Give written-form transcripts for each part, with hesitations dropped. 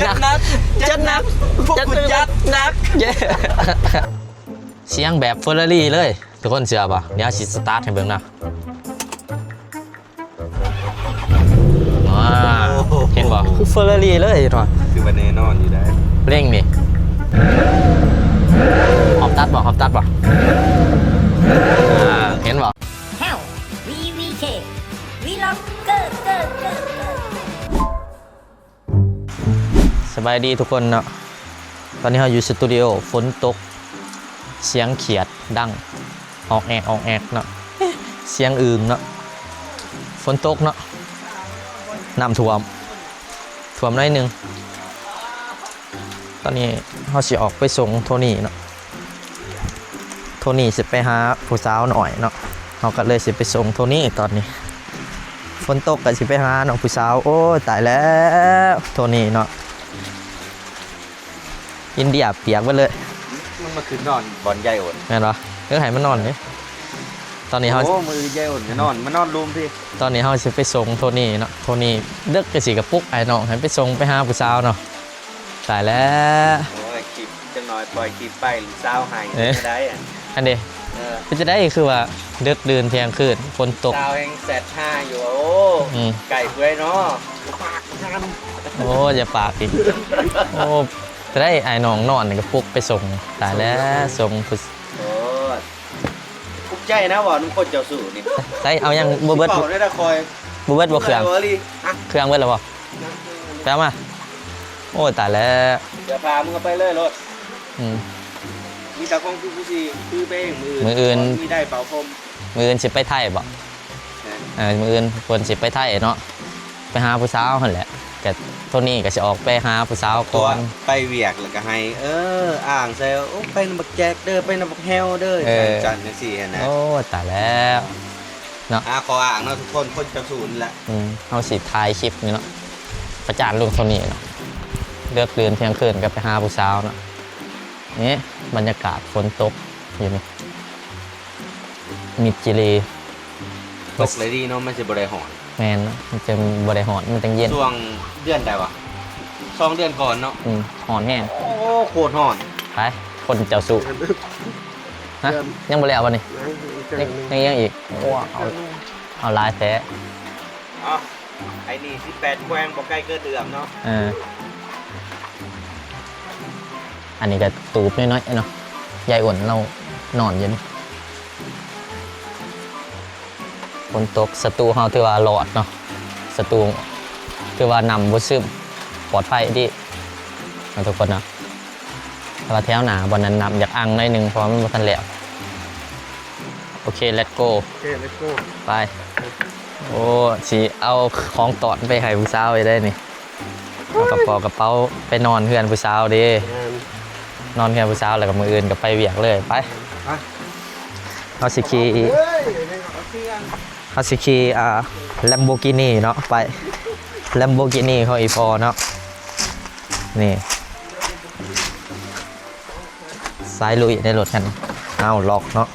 จัดนักพวกคุณจัดนักเสียงแบบเฟอร์รารี่เลยทุกคนเชื่อป่ะเดี๋ยวสิสตาร์ทให้เบิ่งนะเห็นป่ะคือเฟอร์รารี่เลยหน่อยคือวันแน่นอนอยู่ได้เร่งนี่หอบตัดป่ะเห็นป่ะVVK Vlogger สบายดีทุกคนเนาะตอนนี้เราอยู่สตูดิโอฝนตกเสียงเขียดดังออกแอกเนาะเสียงอึ่งเนาะฝนตกเนาะน้ำท่วมหน่อยนึงตอนนี้เราสิออกไปส่งโทนี่เนาะโทนี่สิไปหาผู้สาวหน่อยเนาะเราก็เลยสิไปส่งโทนี่ตอนนี้ฝนตกก็สิไปหาน้องผู้สาวโอ้ตายแล้วโทนี่เนาะอินเดียเปียกไปเลยมันมาคืนนอนบอลใหญ่อดแม่นเหรอเรื่องไหนมันนอนนี่ตอนนี้เขามือใหญ่อดนอนมานอนรูมพี่ตอนนี้เขาจะไปส่งโทนี่เนาะโทนี่เลือกกระสีกระปุกไอ้น้องให้ไปส่งไปหาผู้สาวเนาะตายแล้วโอ้ยคลิปจังหน่อยปล่อยคลิปไปหรือสาวหายไม่ได้อันเดียจะได้คือว่าเดือดเดือนเที่ยงคืนฝนตกสาวแห่งแสดห้าอยู่โอ้ไก่เปื่อยเนาะโอ้อย่าปากอีกโอ้จะได้ไอ้น้องนอนกระปุกไปส่งตายแล้วส่งผู้โอ้ปุ๊บใจนะว่านุ่มคนเจ้าสู่นี่ใส่เอายังบูเบิร์ตได้ตะคอยบูเบิร์ตบ่เครื่องเครื่องเบิร์ตหรอบ่แป๊บมาโอ้ตายแล้วเดี๋ยวพามึงไปเลยรถมีตะกองคือผู้ชีคือเป้งมืออื่นมีได้เป่าพรมมืออื่นสิไปไทยบ่มืออื่นควรสิไปไทยเนาะไปหาผู้สาวหั่นแหละแต่โทนี่ก็จะออกไปหาผู้สาวก่อนไปเวียกแล้วก็ให้อ่างเซลไปนำบักแจกเด้อไปนำบักแฮวเด้อจันทร์จังซี่นะโอ้ตายแล้วเนาะขออ่างเนาะทุกคนคนจะศูนย์แหละเอาสิถ่ายคลิปนี่เนาะประจานลุงโทนี่เนาะเลือกเดือนเที่ยงคืนก็ไปหาผู้สาวเนาะนี่บรรยากาศฝนตกอยู่นี่มิดจิรีตกเลยดีเนาะมันจะบริหารแมนมันจะบริหารมันจะเย็นช่วงเดือนใดวะ2 เดือนก่อนเนาะหอนแห้งโอ้โคตรหอนไปคนเจ้าสุฮะยังบ่แล้ววันนี้ยังอีกว้าเอาลายแท้ไอ้นี่18แควงบ่ใกล้เกิดเดือมเนาะอันนี้ก็ตูบน้อยๆเนาะยายอ่อนเรานอนอยู่นี่ฝนตกศัตรูเฮาถือว่าหลอดเนาะศัตรูถือว่านำบ่ซึมปลอดภัยดีทุกคนนะแต่ว่าแถวหนาบนนั้นนำอยากอังหน่อยนึงเพราะมันบ่ทันแล้วโอเค let's go ไปโอ้สิเอาของตอดไปให้ผู้สาวไปได้นี่เอากระเป๋าไปนอนเพื่อนผู้สาวดินอนเพื่อนผู้สาวแล้วก็มืออื่นก็ไปเวียกเลยไปเอาสิคีLamborghini เนาะไป Lamborghini เขาอีพอเนาะนี่สายลุยในรถกันเอาล็อกเนาะ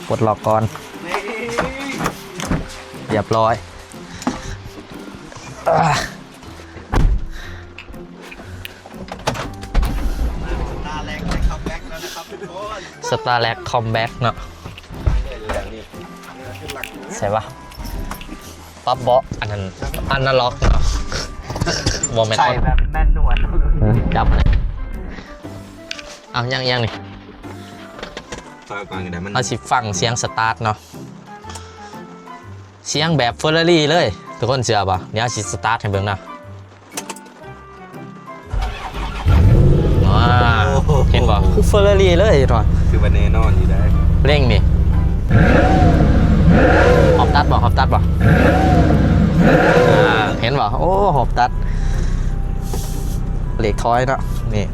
กดล็อกก่อนเรียบร้อยสตาร์แลกคอมแบ็กเนาะใช่ปะปั๊บเบาะอันนั้นอันนั้นล็อกเนาะโมเมนต์ใส่แบบแม่นนวลจับเลยเอายังนี่เอาสิฟังเสียงสตาร์ทเนาะเสียงแบบเฟอร์รารี่เลยทุกคนเชื่อป่ะเดี๋ยวสิสตาร์ทให้เบิ่งนะเห็นป่ะคือเฟอร์รารี่เลยหน่อยคือวันแน่นอนอยู่ได้เร่งนี่หอบตัดป่ะเห็นป่ะโอ้หอบตัดเหล็กทอยเนาะนี่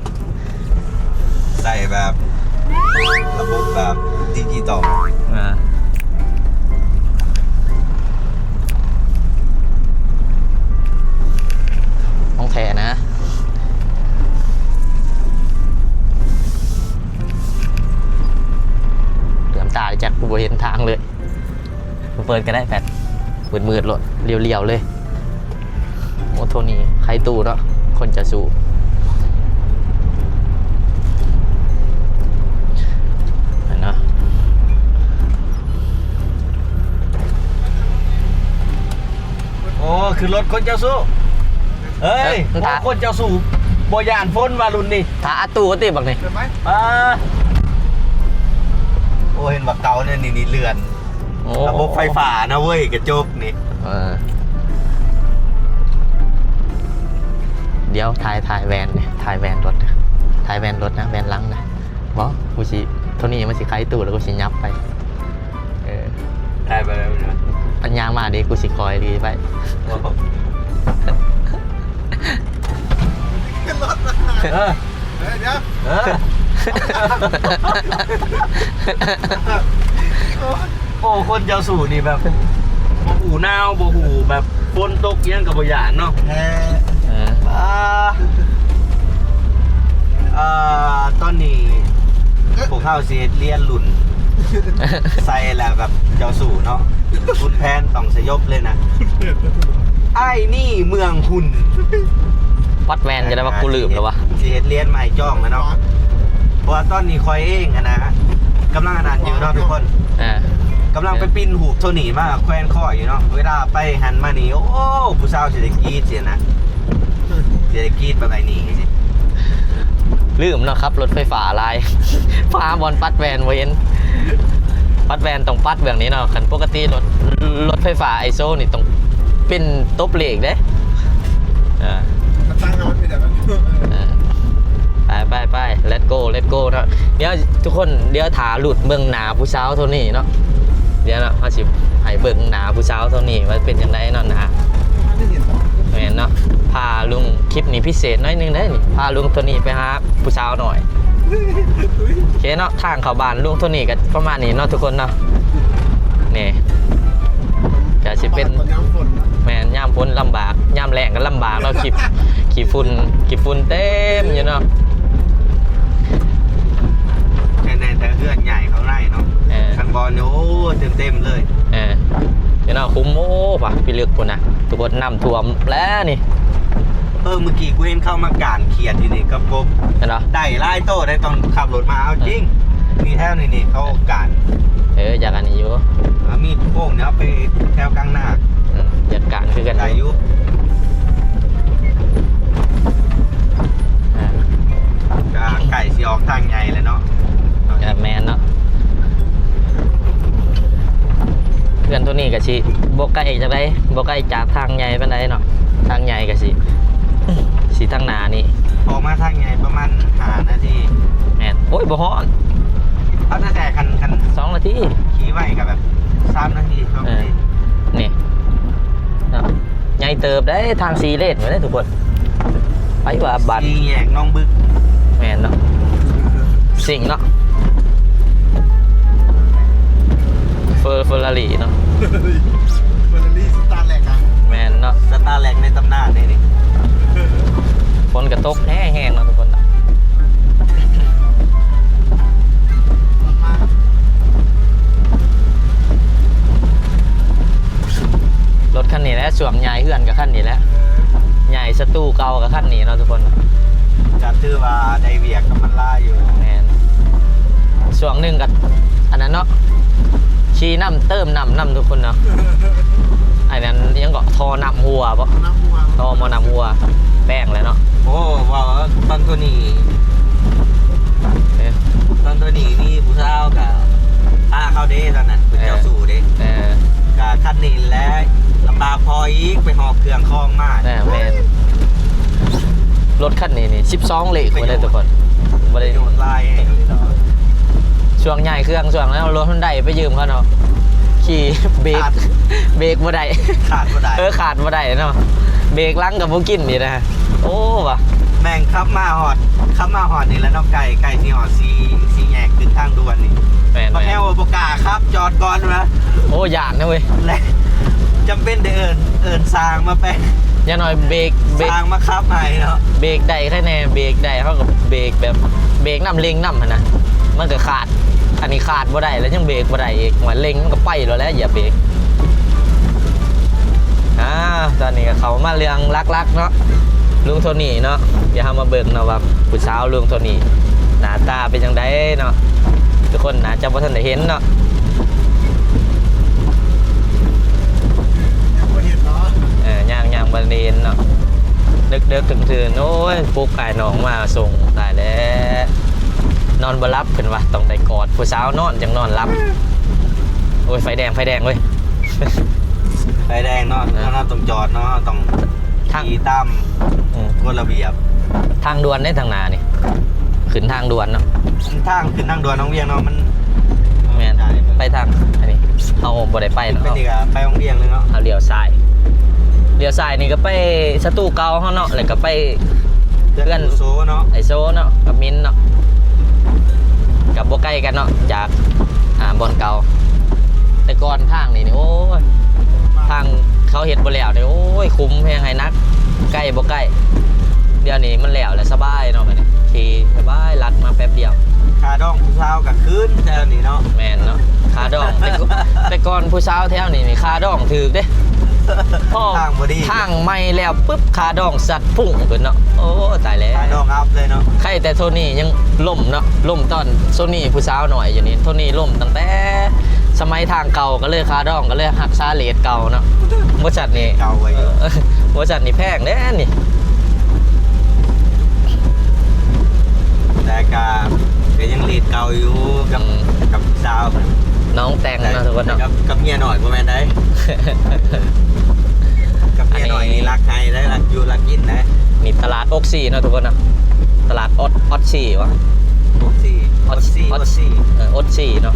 ใส่แบบระบบแบบดิจิตอลต้องแท้นะเหลือมตาจากกูเห็นทางเลยเปิดก็ได้แฟดมืดๆเลยเรียวๆเลยโอ้โทนี่ใครตูเนาะ คนจะสู้เนาะ โอ้คือรถคนเจ้าสู้เฮ้ยคนเจ้าสู้บ่ยานฝนว่ารุ่นนี่ ถ้าอาตู้ก็ตีบักนี่ โอ้เห็นว่าเก่าเนี่ยนี่เรือน โอ้ ระบบไฟฟ้านะเว้ยกระจกนี่ เดี๋ยวถ่ายแวนเนี่ยถ่ายแวนรถนะถ่ายแวนรถนะแวนหลังนะบอกูสิเท่านี้มันสิไขตู้แล้วกูสิยับไปได้ไปแล้วนะ อันยางมาดิกูสิคอยดีไป เดี๋ยวโอ้คนเจ้าสู่นี่แบบบ่หูหนาวบ่หูแบบฝนตกยังกับบ่หยานเนาะตอนนี้พวกเข้าสิเรียนรุ่นใส่แล้วแบบเจ้าสู่เนาะคุณแพนต้องสยบเลยนะไอ้นี่เมืองหุ่น วัดแวนจะได้ว่ากูลืมแล้ววะ สิเรียนใหม่จ้องนะเนาะเพราะว่าตอนนี้คอยเองนะกำลังอ่านอยู่เนาะทุกคนกำลังไปปีนหูโทนี่มาแควนข้ออยู่เนาะเวลาไปหันมานี่โอ้ผู้สาวเศรษฐกิจเสียนะเศรษฐกิจแบบไหนนี่สิ ลืมเนาะครับรถไฟฟ้าลาย ฟ้าบอลปัดแวนเวนปัดแวนต้องปัดแบบนี้เนาะคันปกติรถไฟฟ้าไอโซนี่ต้องเป็นตบเหล็กเด้มันตั้งนอนไปแต่มันไป let's go เนาะเดี๋ยวทุกคนเดี๋ยวถาหลุดเบิ่งหนาผู้สาวเท่านี้เนาะเดี๋ยวเนาะเขาสิให้เบิ่งหนาผู้สาวเท่านี้ว่าเป็นยังไงเนาะนะแม่นเนาะพาลุงคลิปนี้พิเศษน้อยนึงได้นี่พาลุงตัวนี้ไปหาผู้สาวหน่อยโอเคเนาะทางเข้าบ้านลุงตัวนี้ก็ประมาณนี้เนาะทุกคนเนาะนี่จะสิเป็นแม่นย่ามพ้นลำบากย่ามแรงก็ลำบากเราขี่ฝุ่นเต็มอยู่เนาะแต่เพื่อนใหญ่เขาไล่เนาะทางบอลเนี่ยโอ้เต็มเลยเดี๋ยวเนาะคุ้มโอ้ป่ะพี่ลึกปุ่นนะทุกคนน้ำท่วมแล้วนี่เมื่อกี้กูเห็นเข้ามาการเขียดอยู่นี่กับกบเนาะได้ไล่โต้ได้ตอนขับรถมาเอาจริงมีแถวนี่เขาการอยากกันนี้อยู่มีโป่งเนี่ยไปแถวกลางหน้าอยากการคือกันอายุไก่สีออกทางใหญ่เลยเนาะแมนเนาะเพื่อนตัวนี้กับชีบกไก่จากได้บกไก่จากทางใหญ่เป็นไรเนาะทางใหญ่กับสีทางหนานี่ออกมาทางใหญ่ประมาณ5 นาทีแมนโอ้ยบ่ฮ้อนเอาแต่คัน2 นาทีขี่ไว้กับแบบ3 นาที2 นาทีนี่ใหญ่เติบได้ทางซีเลนมาได้ทุกคนไปว่าบัตรซีแยกน้องบึกแมนเนาะสิ่งเนาะเฟอร์รารี่เนาะเฟอร์รารี่สตาร์แลกนะแมนเนาะสตาร์แลกในตำนานนี่ฝนกระตกแห้งๆเนาะทุกคนรถคันนี้แล้วช่วงใหญ่เฮือนกับคันนี้แล้วใหญ่สตูเก่ากับคันนี้เนาะทุกคนจะถือว่าได้เวียกกับมันล่าอยู่แมนช่วงหนึ่งกับอันนั้นเนาะชีน้ำเติมน้ำทุกคนเนาะไอ้นั้นยังก็ทอน้ำหัวปะทอมาน้ำหัวแป้งเลยเนาะโอ้ว่าตอนตัวนี้นี่ผู้สาวกับป้าเขาเด้ตอนนั้นคุณเจ้าสู่เด้กับคันนี้แล้วลำบากพออีกไปหอบเครื่องคล้องมากแม่รถคันนี้นี่12 เหล็กมาเลยทุกคนไม่ได้โดนไล่ช่วงใหญ่เครื่องช่วงแล้วรถมันได้ไปยืมเขาเนาะขี่เบรกบ่ได้ขาดบ่ได้ขาดบ่ได้เนาะเบรกลังกับพวกกินนี่นะโอ้ว่ะแม่งขับมาหอดนี่แล้วน้องไก่ที่หอดซีแยกขึ้นทางด่วนนี่มาแอลบกาครับจอดก่อนนะโอ้ยากนะเว้ยและจำเป็นเดินสร้างมาไปอย่าหน่อยเบรกสร้างมาขับให้เนาะเบรกได้แค่แน่เบรกได้เท่ากับเบรกแบบเบรกน้ำเล็งน้ำนะมันก็ขาดอันนี้ขาดบ่ได้แล้วยังเบรกบ่ได้อีกเหมือนเล็งมันก็ไปแล้วอย่าเบรกตอนนี้เขามาเรื่องลักเนาะ ลุงโทนี่เนาะเดี๋ยวเรามาเบิ่งเนาะว่าผู้สาวลุงโทนี่หน้าตาเป็นจังไดเนาะทุกคนน่าจะบ่ทันได้เห็นเนาะ ยังไม่เห็นเนาะ ย่างบันเดนเนาะเด็กตื่นๆโอ้ยปลุกไก่น้องมาส่งตายแล้วนอนบ่รับเพิ่นว่าต้องได้กอดผู้สาวนอนจังนอนรับโอ้ยไฟแดงเว้ย ไฟแดงเนาะเราต้องจอดเนาะต้อง ทาง ขี่ตามกฎระเบียบ ทางด่วนได้ทางหนานี่ขึ้นทางด่วนเนาะ ทางขึ้นทางด่วนน้องเวียงเนาะมัน แม่นไปทางอันนี้เอาบ่ได้ไปเนาะ เป็นอีกอะไปโรงเรียนเลยเนาะ เอาเลี้ยวซ้ายนี่ก็ไปสตูเก่าเฮาเนาะแล้วก็ไป เพื่อน โซเนาะ ไอโซเนาะกับมินเนาะกับบ่ใกล้กันเนาะจากบอนเก่าแต่ก่อนทางนี่โอ้ยทางเขาเฮ็ดบ่แล้วนี่โอ้ยคุ้มแพงให้นักใกล้บ่ใกล้เดี๋ยวนี้มันแล้วแล้วสบายเนาะบัดนี้ขี่สบายลัดมาแป๊บเดียว คาดองผู้สาวกับคืนแถวนี้เนาะ แม่นเนาะค่าดองแต่ก่อนผู้สาวแถวนี้นี่ค่าดองถูกเด้พ่อ ทางบ่ดี ทางใหม่แล้วปึ๊บค่าดองสัตว์พุ่งขึ้นเนาะโอ้ตายแล้ว คาดองอัพเลยเนาะ ใครแต่โทนี่ยังล่มเนาะล่มตอนโซนี่ผู้สาวหน่อยอยู่นี่โทนี่ล่มตั้งแต่สมัยทางเก่าก็เลยคาดองก็เลยหักซาเลดเก่าเนาะบริษัทนี่ เก่าไว้อยู่ บริษัทนี่แพงเด้นี่ แต่ก็ยังลีดเก่าอยู่กับสาว น้องแต่งเนาะทุกคนเนาะ กับเมียหน่อยประมาณใดกับเมียหน่อยนี่รักใครได้รักอยู่รักกินนะ นี่ตลาดอกซี่เนาะทุกคนเนาะตลาดออดซี่วะ อดซี่อดซี่ อดซี่เนาะ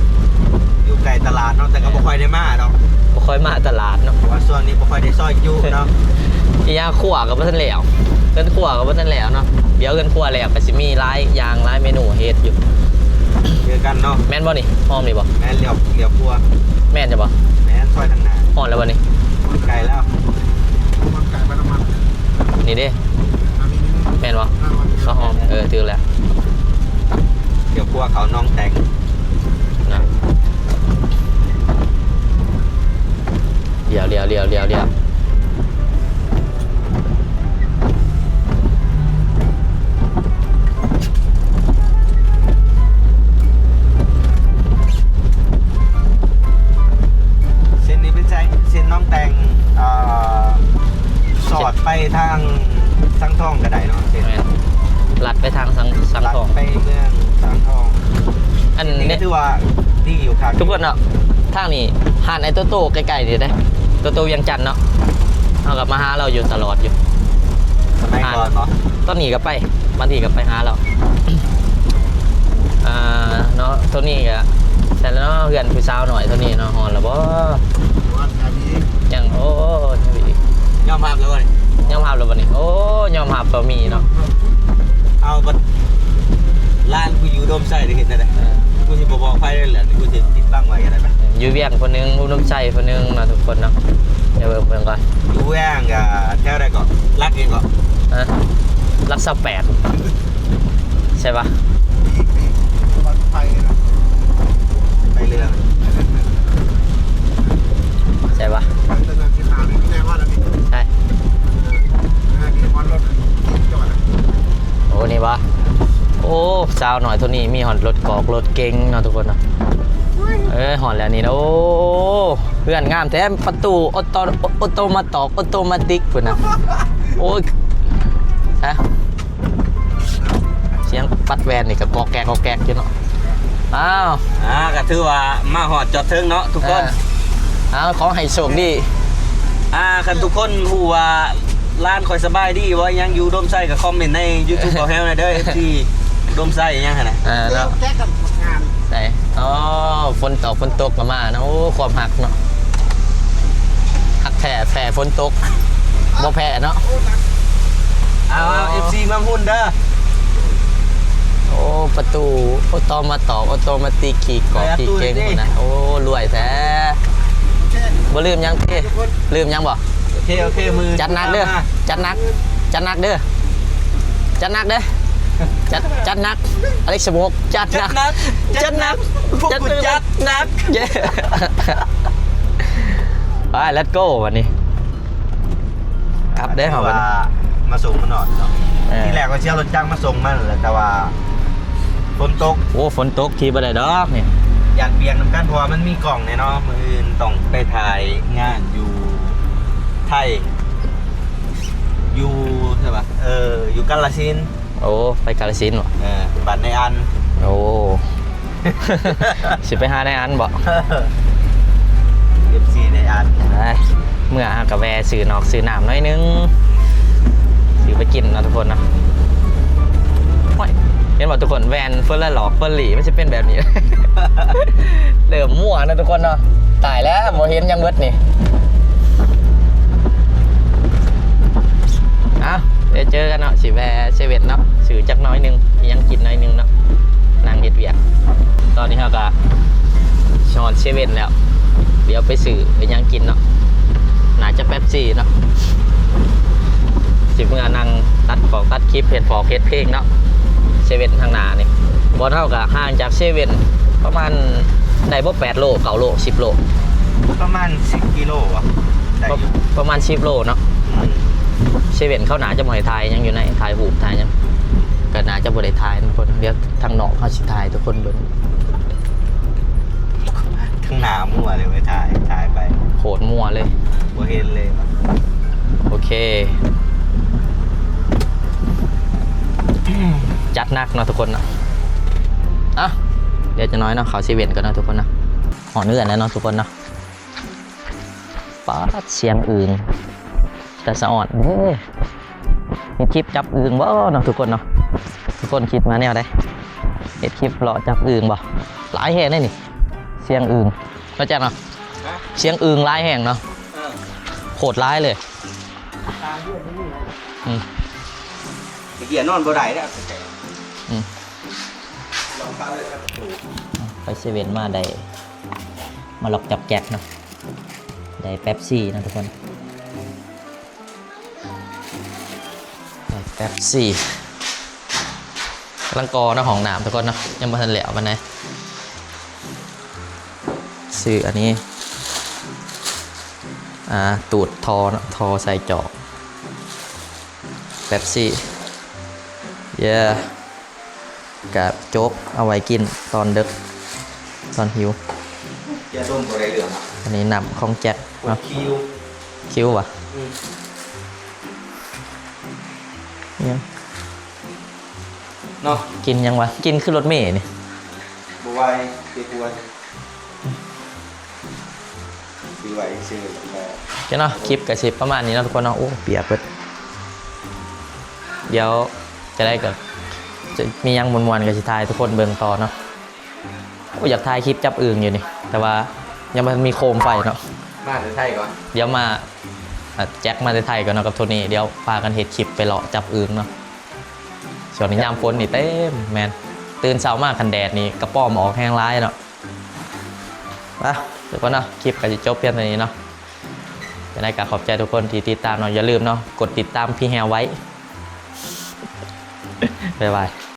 อยู่ไกลตลาดเนาะแต่ก็บ่ค่อยได้มาเนาะ บ่ค่อยมาตลาดเนาะ เพราะว่าส่วนนี้บ่ค่อยได้ซอยอยู่เนาะ อีย่างขั่วกับบ่ทันแล้วเกินขั่วกับบ่ทันแล้วเนาะเดี๋ยวเกินขั่วแล้วก็สิมีหลายอย่างหลายเมนูเฮ็ดอยู่ เจอกันเนาะ แม่นบ่นี่หอมนี่บ่ แม่นเหลียวพัว แม่นจะบ่ แม่นซอยทางหน้า หอมแล้วบ่นี่ ไกลแล้ว มันไก่ไปน้ำมัน นี่เด้ อันนี้ แม่นบ่ น้ำมัน ข้าวหอมถือแล้ว เดี๋ยวพัวเขาน้องแต่ง นะเดี๋ยวเส้นนี้เป็นเส้นน้องแต่งสอดไปทางสังทองก็ได้เนาะเส้น แม่นลัดไปทางสัง ลัด ทอง ไปเมืองสังทอง อัน นี่ นี้ ก็ถือว่าดีอยู่ครับ ทุกคนเนาะทางนี้หาดไอ้โตใกล้ๆนี่เด้โตเวียงจันทน์เนาะเอากับมาหาเราอยู่ตลอดอยู่ สมัยก่อนเนาะ ต้นนี้ก็ไปบางทีก็ไปหาเรา เนาะตัวนี้ก็แต่แล้วเนาะเพื่อนผู้สาวหน่อยตัวนี้เนาะฮอนแล้วบ่ วันการนี้ ยังโอ้ยังอีก ยอมรับแล้วเว้ย ยอมรับแล้วบัดนี้โอ้ยอมรับบ่มีเนาะ เอาบัดร้านกูอยู่โดมไส้ได้เห็นได้เลยกูสิบอกไฟได้แหละกูจะติดตั้งไว้กันได้ไหม อยู่เวียงคนหนึงอุดมใจคนหนึงเนาะทุกคนเนาะเดี๋ยวเบิ่งก่อน อยู่แว่งกับแถวใดก่อนรักเองก่อน นะรักษา8ใช่ปะ วันไฟนะ ไปเรื่อง ใช่ปะ ไปเตือนที่ทางนี้แน่ว่าแล้วนี่ ใช่ นี่มอนรถจอด โอ้นี่ปะโอ้สาวหน่อยตัวนี้มีหอนรถกอกรถเก๋งเนาะทุกคนเนาะหอนแล้วนี่นะโอ้เพื่อนงามแท้ประตูออโตมาติกพุ่นนะโอ้ยฮะเสียงปัดแวนนี่ก็กอกแกกอยู่เนาะอ้าว ก็ถือว่ามาหอดจอดเทิงเนาะทุกคน อ้าวขอให้โชคดี คันทุกคนฮู้ว่าร้านคอยสบายดีว่ายังอยู่โดมไส้กับคอมเมนต์ใน YouTube ของแฮวหน่อยเด้อ FC โดมไส้ยังหั่นน่ะ เดี๋ แล้ ยว วแก้กับงาน ใส่อ๋อฝนตกมาเนาะโอ้ความหักเนาะหักแผ่ฝนตกบ่แผ่เนาะ เอา FC มาหุ้นเด้อ โอ้ประตูออโตมาติกขี่เกาะขี่เก่งหมดนะโอ้รวยแท้บ่ลืมยังเต้ลืมยังบ่ โอเคมือ จัดหนักเด้อจัดหนักเด้อจัดหนักอเล็กซ์สโมกจัดหนัก พวกกูจัดหนัก เย้ไป let's go วันนี้กลับได้เหรอวันนี้ มาส่งมันหน่อยเนาะที่แรกก็เชี่ยวรถจักรมาส่งมันแหละแต่ว่าฝนตก โอ้ฝนตกทีบ่ได้ดอกนี่ ยานเปียกน้ำกันเพราะว่ามันมีกล่องเนี่ยเนาะมืออื่นต้องไปถ่ายงานอยู่ไทยอยู่ใช่ปะอยู่กาฬสินธุ์ โอ้ไปกาฬสินธุ์บ่ บัตรในอัน โอ้ สิไปหาในอันบ่ FC ในอัน เมื่อหากาแฟซื้อนอกซื้อน้ำน้อยนึงซื้อไปกินนะทุกคนนะโอ้ยเห็นบอกทุกคนแวนเฟอร์ละหลอกเฟอร์หลีไม่ใช่เป็นแบบนี้ เริ่มมั่วนะทุกคนเนาะตายแล้วโมเห็นยังเบิดนี่เอาเดี๋ยวเจอกันเนาะสิแวร์เซเว่นเนาะซื้อจักน้อยนึงยังกินน้อยนึงเนาะนางเฮ็ดเวียกตอนนี้เราก็ชอนเซเว่นแล้วเดี๋ยวไปซื้อไปยังกินเนาะน่าจะแป๊บซี่เนาะสิเมื่อนั่งตัดของตัดคลิปเฮ็ดฟอกเฮ็ดเพลงเนาะเซเว่นทางหน้านี่บ่เท่ากับห่างจากเซเว่นประมาณได้บ่8โล9โล10โล ประมาณ10กิโลอ่ะได้อยู่ ประมาณ10โลเนาะเซเว่นเขาหนาจะบ่ให้ถ่ายยังอยู่ในถ่ายรูปถ่ายยังก็น่าจะบ่ได้ถ่ายทุกคนเดี๋ยวทางนอกเขาสิถ่ายทุกคนเบิ่ง ข้างหน้ามั่วเลยไปถ่ายไป โคตรมั่วเลย บ่เห็นเลยว่ะ โอเค จัดหนักเนาะทุกคนเนาะอ่ะเดี๋ยวจะน้อยเนาะเขาซีเวนกันเนาะทุกคนเนาะห่อเนื้อนะเนาะทุกคนเนาะป๊าดเสียงอึ่งแต่สะอ่อนเด้อเห็นคลิปจับอึ่งบ่เนาะทุกคนเนาะทุกคนคิดมาแนวใดเห็นคลิปเลาะจับอึ่งบ่หลายแห่งเลยนี่เสียงอึ่งเข้าใจเนาะเสียงอึ่งหลายแห่งเนาะโคตรร้ายเลย เกียร์นอนบ่ได้แล้ว ไปเซเว่นมาได้มาหลอกจับแจกเนาะได้เป๊ปซี่นะทุกคนได้เป๊ปซี่กำลังกอนะของน้ำทุกคนเนาะยังไม่ทันเหลวมันนะซื้ออันนี้ตูดทอเนาะทอใส่จอกเป๊ปซี่เย้กับโจ๊กเอาไว้กินตอนดึกตอนหิว อย่าต้มบ่ได้เรื่องอ่ะ อันนี้นำของแจ็คเนาะ คิ้ววะยัง เนาะ กินยังวะกินขึ้นรถเมล์นี่ บ่ไหวสิควรสิไหวซื้อแล้ว เจ้าเนาะคลิปกับชิปประมาณนี้เนาะทุกคนเนาะโอ้เปียกเปิดเดี๋ยวจะได้กับจะมียังมวนๆกับชิทายทุกคนเบิ่งต่อเนาะโอ้อยากถ่ายคลิปจับอึ่งอยู่นี่แต่ว่ายังมันมีโคมไฟเนาะ มาจะใช่ก่อน เดี๋ยวมาแจ็คมาไทยก่อนเนาะกับโทนี่เดี๋ยวพากันเฮ็ดคลิปไปเลาะจับอึ่งเนาะส่วนนี้ยามฝนนี่เต็มแมนตื่นเช้ามากคันแดดนี่กระป้อมออกแห้งร้ายเนาะไปเดี๋ยวก่อนเนาะคลิปก็จะจบเพียงเท่านี้เนาะยังไงก็ขอบใจทุกคนที่ติดตามเนาะอย่าลืมเนาะกดติดตามพี่แฮวไว้บ๊ายบาย